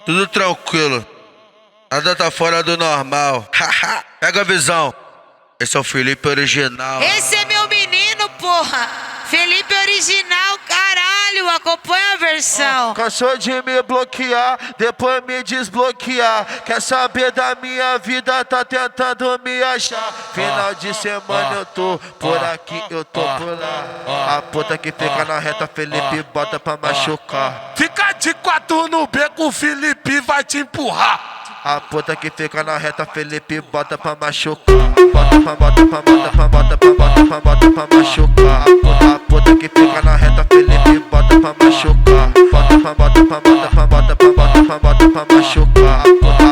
Tudo tranquilo. Nada tá fora do normal. Haha, pega a visão. Esse é o Felipe original. Esse é meu menino, porra. Felipe original, caralho. Acompanha a versão. Cansou de me bloquear, depois me desbloquear. Quer saber da minha vida, tá tentando me achar. Final de semana eu tô por aqui, eu tô por lá. A puta que fica na reta, Felipe bota pra machucar. Fica de quatro no beco, o Felipe vai te empurrar. A puta que fica na reta, Felipe bota pra machucar. Bota pra machucar. A puta que fica na reta, Felipe bota pra machucar. Bota pra machucar.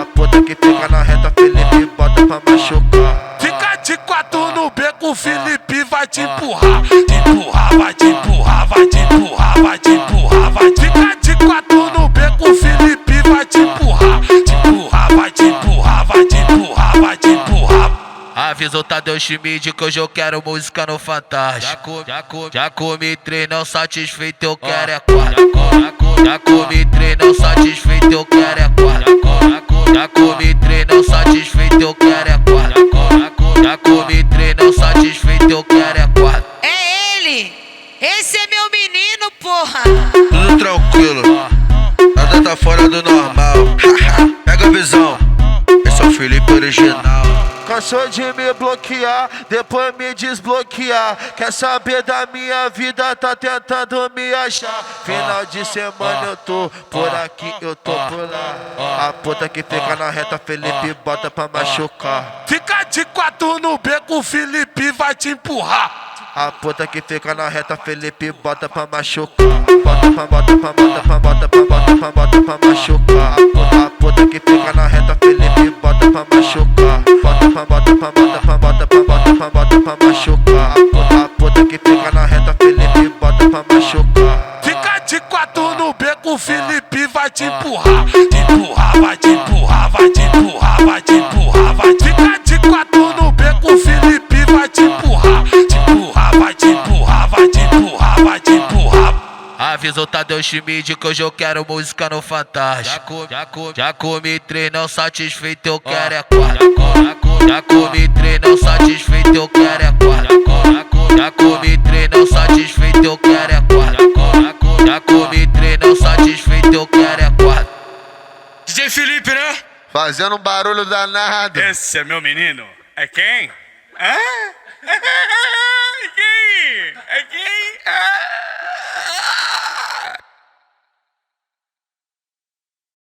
A puta que fica na reta, Felipe bota pra machucar. Fica de quatro no beco, o Felipe vai te empurrar. Te empurrar, vai te empurrar, vai te empurrar, vai te empurrar, vai te empurrar. Fica de quatro no beco, o Felipe vai te empurrar. Te empurrar, vai te empurrar, vai te empurrar, vai te empurrar. Avisa o Tadeu Schmidt que hoje eu quero música no Fantástico. Já comi três, não satisfeito, eu quero é quatro. Já comi três, não satisfeito, eu quero é quatro. Já comi três, não satisfeito, eu quero é quatro. Já comi três, não satisfeito, eu quero é quatro. É ele. Esse é meu menino, porra. Tudo tranquilo. Nada tá fora do normal. Haha, pega a visão. Esse é o Felipe original. Cansou de me bloquear, depois me desbloquear. Quer saber da minha vida, tá tentando me achar. Final de semana eu tô por aqui, eu tô por lá. A puta que fica na reta, Felipe bota pra machucar. Fica de quatro no beco, o Felipe vai te empurrar. A puta que fica na reta, Felipe bota pra machucar. Bota pra machucar. A puta que fica na reta, Felipe bota pra machucar. Bota pra machucar. A puta que fica na reta, Felipe bota pra machucar. Fica de quatro no beco, o Felipe vai te empurrar. Te empurrar, vai te empurrar, vai te empurrar, vai te empurrar, vai te empurrar. Fica de quatro no beco, o Felipe vai te empurrar. Te empurrar, vai te empurrar, vai te empurrar, vai te empurrar. Avisa o Tadeu Schmidt que hoje eu quero música no Fantástico. Já comi três, não satisfeito, eu quero é quatro. Já comi três, não satisfeito, eu quero é quatro. Já comi três, não satisfeito, eu quero é quatro. Já comi três, não satisfeito, eu quero é quatro. DJ Felipe, né? Fazendo um barulho danado. Esse é meu menino. É quem? Hã? É quem? É quem?